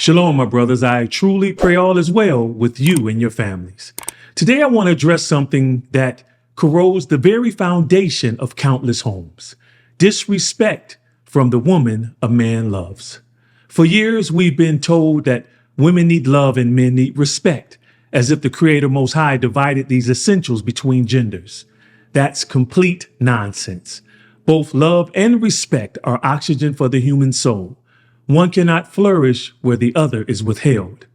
Shalom, my brothers. I truly pray all is well with you and your families. Today, I want to address something that corrodes the very foundation of countless homes: disrespect from the woman a man loves. For years, we've been told that women need love and men need respect, as if the Creator Most High divided these essentials between genders. That's complete nonsense. Both love and respect are oxygen for the human soul. One cannot flourish where the other is withheld.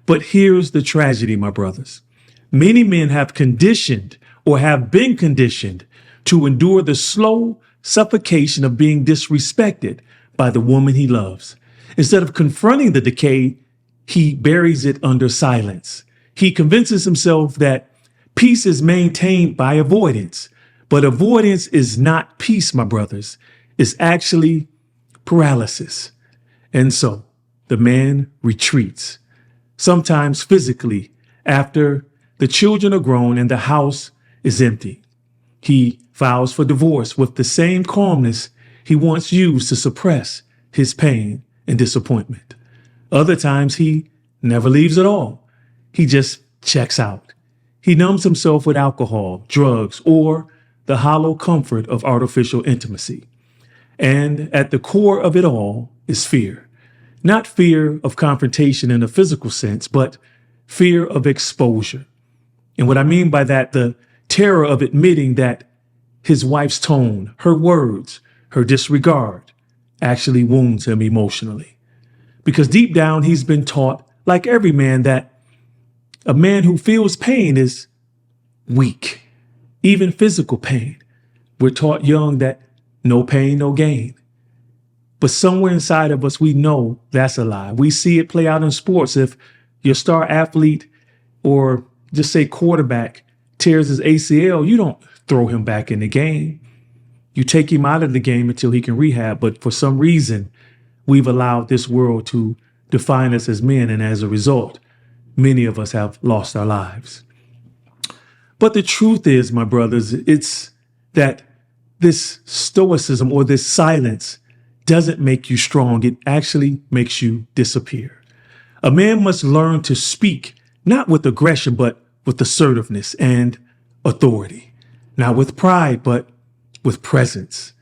But here's the tragedy, my brothers. Many men have conditioned or have been conditioned to endure the slow suffocation of being disrespected by the woman he loves. Instead of confronting the decay, he buries it under silence. He convinces himself that peace is maintained by avoidance. But avoidance is not peace, my brothers. It's actually paralysis. And so the man retreats, sometimes physically, after the children are grown and the house is empty. He files for divorce with the same calmness he once used to suppress his pain and disappointment. Other times he never leaves at all. He just checks out. He numbs himself with alcohol, drugs, or the hollow comfort of artificial intimacy. And at the core of it all is fear. Not fear of confrontation in a physical sense, but fear of exposure. And what I mean by that, the terror of admitting that his wife's tone, her words, her disregard actually wounds him emotionally. Because deep down, he's been taught, like every man, that a man who feels pain is weak, even physical pain. We're taught young that no pain, no gain. But somewhere inside of us, we know that's a lie. We see it play out in sports. If your star athlete, or just say quarterback, tears his ACL, you don't throw him back in the game. You take him out of the game until he can rehab. But for some reason, we've allowed this world to define us as men. And as a result, many of us have lost our lives. But the truth is, my brothers, it's that this stoicism or this silence doesn't make you strong. It actually makes you disappear. A man must learn to speak, not with aggression, but with assertiveness and authority. Not with pride, but with presence.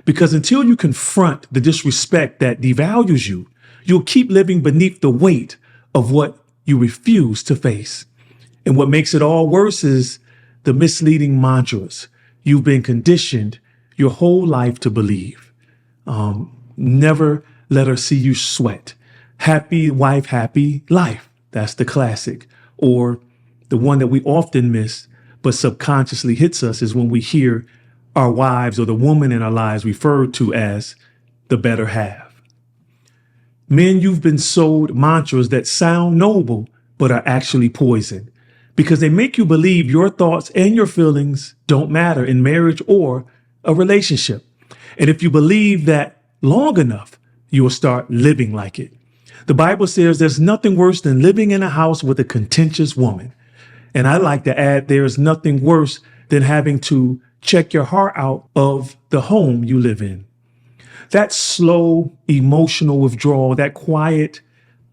Because until you confront the disrespect that devalues you, you'll keep living beneath the weight of what you refuse to face. And what makes it all worse is the misleading mantras you've been conditioned your whole life to believe. Never let her see you sweat. Happy wife, happy life. That's the classic. Or the one that we often miss, but subconsciously hits us, is when we hear our wives or the woman in our lives referred to as the better half. Men, you've been sold mantras that sound noble, but are actually poison, because they make you believe your thoughts and your feelings don't matter in marriage or a relationship. And if you believe that long enough, you will start living like it. The Bible says there's nothing worse than living in a house with a contentious woman. And I like to add, there's nothing worse than having to check your heart out of the home you live in. That slow emotional withdrawal, that quiet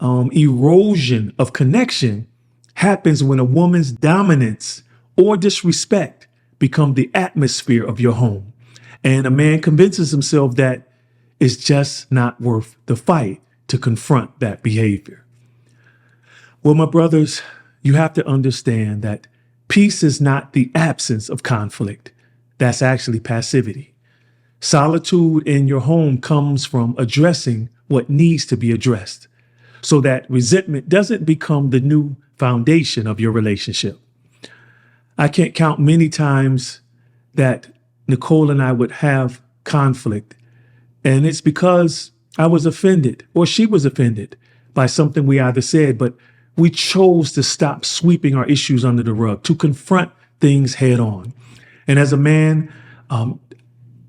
erosion of connection happens when a woman's dominance or disrespect become the atmosphere of your home. And a man convinces himself that it's just not worth the fight to confront that behavior. Well, my brothers, you have to understand that peace is not the absence of conflict. That's actually passivity. Solitude in your home comes from addressing what needs to be addressed, so that resentment doesn't become the new foundation of your relationship. I can't count many times that Nicole and I would have conflict, and it's because I was offended or she was offended by something we either said, but we chose to stop sweeping our issues under the rug, to confront things head on. And as a man,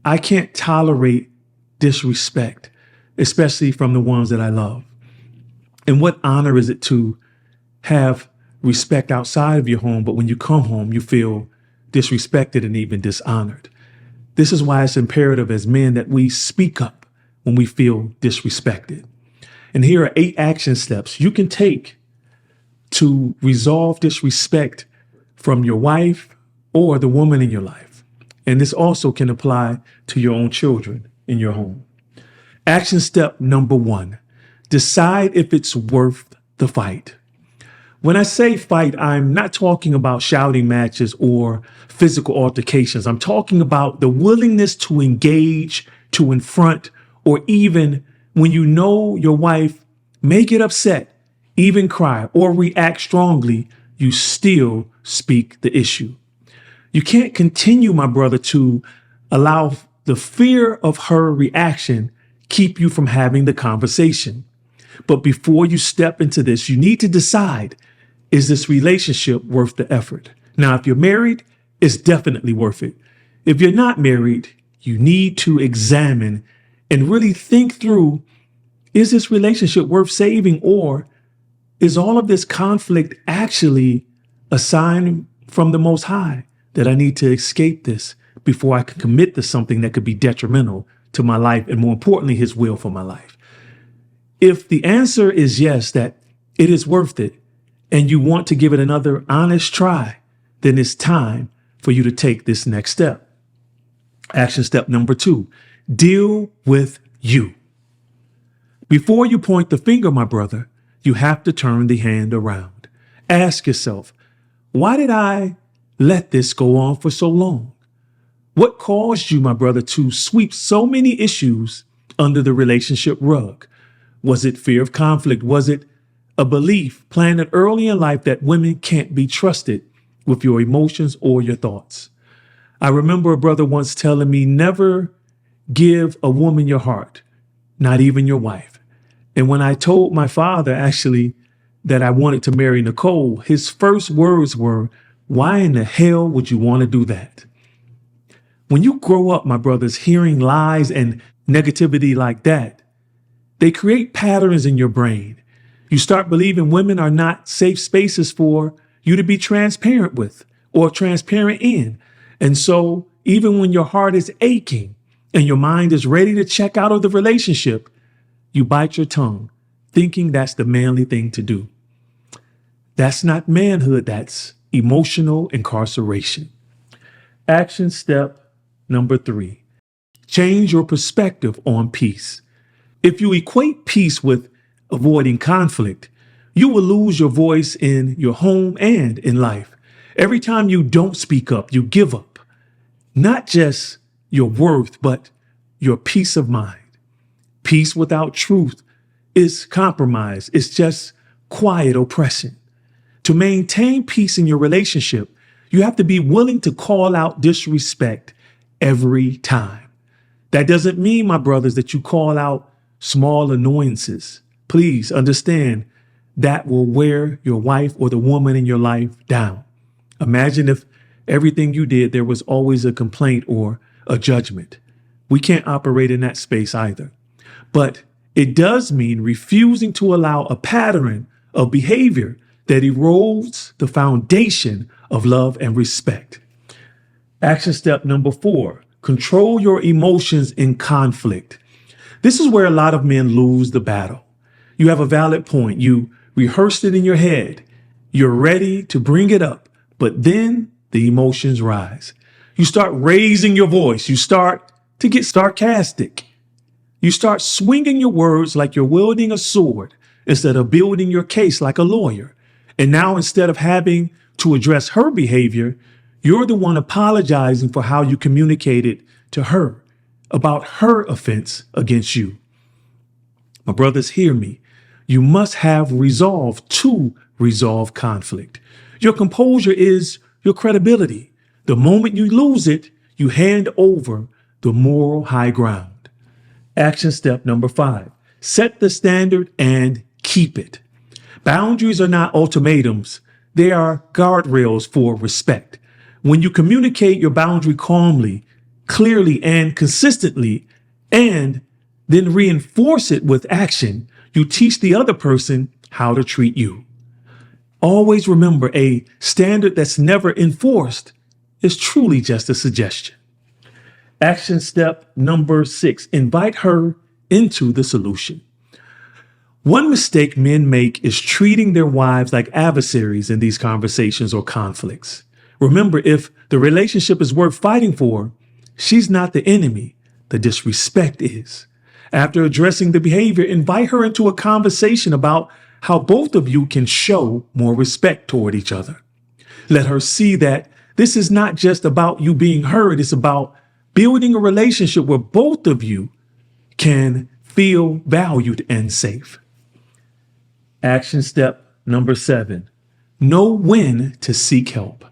I can't tolerate disrespect, especially from the ones that I love. And what honor is it to have respect outside of your home, but when you come home, you feel disrespected and even dishonored? This is why it's imperative as men that we speak up when we feel disrespected. And here are 8 action steps you can take to resolve disrespect from your wife or the woman in your life. And this also can apply to your own children in your home. Action step number 1, decide if it's worth the fight. When I say fight, I'm not talking about shouting matches or physical altercations. I'm talking about the willingness to engage, to confront, or even when you know your wife may get upset, even cry, or react strongly, you still speak the issue. You can't continue, my brother, to allow the fear of her reaction keep you from having the conversation. But before you step into this, you need to decide, is this relationship worth the effort? Now, if you're married, it's definitely worth it. If you're not married, you need to examine and really think through, is this relationship worth saving, or is all of this conflict actually a sign from the Most High that I need to escape this before I can commit to something that could be detrimental to my life and, more importantly, His will for my life? If the answer is yes, that it is worth it, and you want to give it another honest try, then it's time for you to take this next step. Action step number 2, deal with you. Before you point the finger, my brother, you have to turn the hand around. Ask yourself, why did I let this go on for so long? What caused you, my brother, to sweep so many issues under the relationship rug? Was it fear of conflict? Was it a belief planted early in life that women can't be trusted with your emotions or your thoughts? I remember a brother once telling me, never give a woman your heart, not even your wife. And when I told my father, actually, that I wanted to marry Nicole, his first words were, why in the hell would you want to do that? When you grow up, my brothers, hearing lies and negativity like that, they create patterns in your brain. You start believing women are not safe spaces for you to be transparent with or transparent in. And so even when your heart is aching and your mind is ready to check out of the relationship, you bite your tongue, thinking that's the manly thing to do. That's not manhood. That's emotional incarceration. Action step number 3, change your perspective on peace. If you equate peace with avoiding conflict, you will lose your voice in your home and in life. Every time you don't speak up, you give up not just your worth, but your peace of mind. Peace without truth is compromise. It's just quiet oppression. To maintain peace in your relationship, you have to be willing to call out disrespect every time. That doesn't mean, my brothers, that you call out small annoyances. Please understand that will wear your wife or the woman in your life down. Imagine if everything you did, there was always a complaint or a judgment. We can't operate in that space either. But it does mean refusing to allow a pattern of behavior that erodes the foundation of love and respect. Action step number 4, control your emotions in conflict. This is where a lot of men lose the battle. You have a valid point. You rehearsed it in your head. You're ready to bring it up, but then the emotions rise. You start raising your voice. You start to get sarcastic. You start swinging your words like you're wielding a sword instead of building your case like a lawyer. And now, instead of having to address her behavior, you're the one apologizing for how you communicated to her about her offense against you. My brothers, hear me. You must have resolve to resolve conflict. Your composure is your credibility. The moment you lose it, you hand over the moral high ground. Action step number 5, set the standard and keep it. Boundaries are not ultimatums. They are guardrails for respect. When you communicate your boundary calmly, clearly, and consistently, and then reinforce it with action, you teach the other person how to treat you. Always remember, a standard that's never enforced is truly just a suggestion. Action step number 6, invite her into the solution. One mistake men make is treating their wives like adversaries in these conversations or conflicts. Remember, if the relationship is worth fighting for, she's not the enemy. The disrespect is. After addressing the behavior, invite her into a conversation about how both of you can show more respect toward each other. Let her see that this is not just about you being heard. It's about building a relationship where both of you can feel valued and safe. Action step number 7, know when to seek help.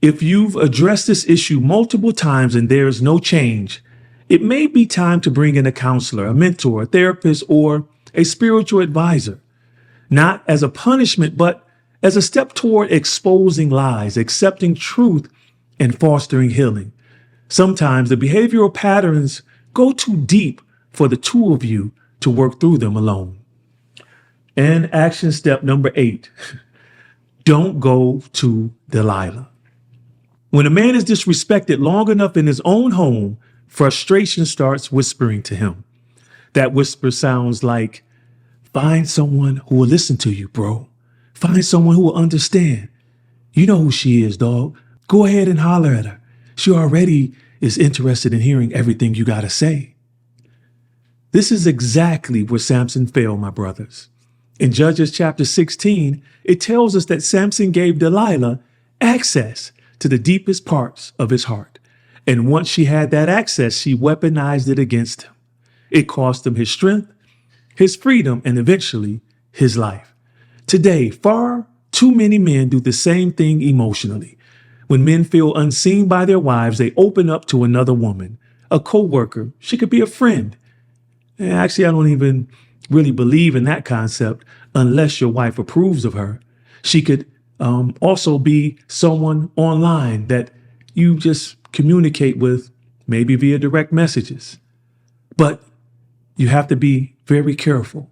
If you've addressed this issue multiple times and there is no change, it may be time to bring in a counselor, a mentor, a therapist, or a spiritual advisor, not as a punishment, but as a step toward exposing lies, accepting truth, and fostering healing. Sometimes the behavioral patterns go too deep for the two of you to work through them alone. And action step number 8, don't go to Delilah. When a man is disrespected long enough in his own home, frustration starts whispering to him. That whisper sounds like, find someone who will listen to you, bro. Find someone who will understand. You know who she is, dog. Go ahead and holler at her. She already is interested in hearing everything you got to say. This is exactly where Samson failed, my brothers. In Judges chapter 16, it tells us that Samson gave Delilah access to the deepest parts of his heart. And once she had that access, she weaponized it against him. It cost him his strength, his freedom, and eventually his life. Today, far too many men do the same thing emotionally. When men feel unseen by their wives, they open up to another woman, a coworker. She could be a friend. Actually, I don't even really believe in that concept unless your wife approves of her. She could also be someone online that you just communicate with, maybe via direct messages. But you have to be very careful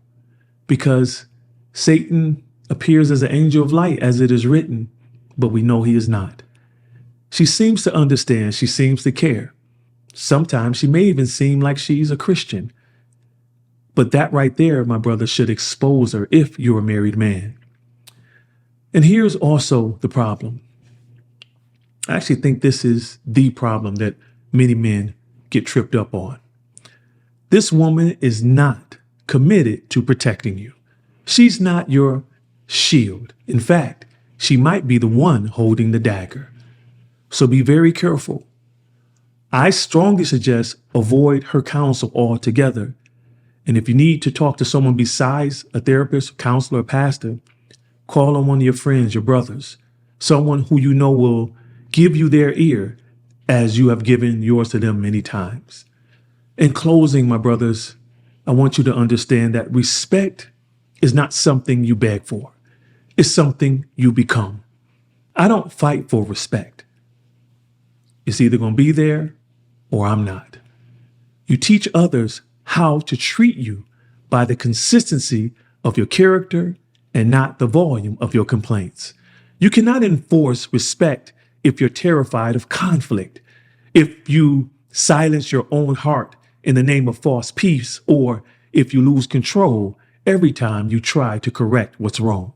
because Satan appears as an angel of light, as it is written, but we know he is not. She seems to understand. She seems to care. Sometimes she may even seem like she's a Christian. But that right there, my brother, should expose her if you're a married man. And here's also the problem. I actually think this is the problem that many men get tripped up on. This woman is not committed to protecting you. She's not your shield. In fact, she might be the one holding the dagger. So be very careful. I strongly suggest avoid her counsel altogether. And if you need to talk to someone besides a therapist, counselor, or pastor, call on one of your friends, your brothers, someone who you know will give you their ear as you have given yours to them many times. In closing, my brothers, I want you to understand that respect is not something you beg for. It's something you become. I don't fight for respect. It's either going to be there or I'm not. You teach others how to treat you by the consistency of your character and not the volume of your complaints. You cannot enforce respect if you're terrified of conflict, if you silence your own heart in the name of false peace, or if you lose control every time you try to correct what's wrong.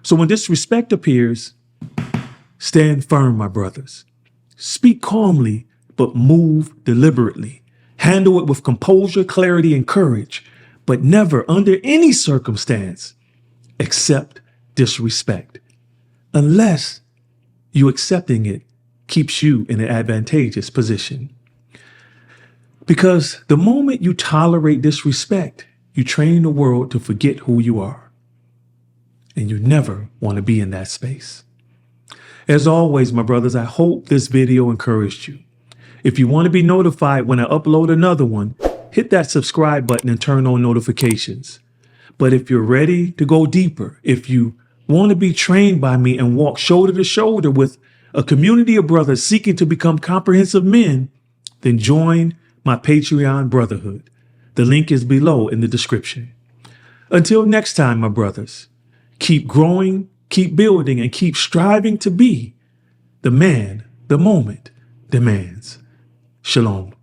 So when disrespect appears, stand firm, my brothers. Speak calmly, but move deliberately. Handle it with composure, clarity, and courage, but never under any circumstance accept disrespect, unless you accepting it keeps you in an advantageous position. Because the moment you tolerate disrespect, you train the world to forget who you are. And you never want to be in that space. As always, my brothers, I hope this video encouraged you. If you want to be notified when I upload another one, hit that subscribe button and turn on notifications. But if you're ready to go deeper, if you want to be trained by me and walk shoulder to shoulder with a community of brothers seeking to become comprehensive men, then join my Patreon brotherhood. The link is below in the description. Until next time, my brothers, keep growing, keep building, and keep striving to be the man the moment demands. Shalom.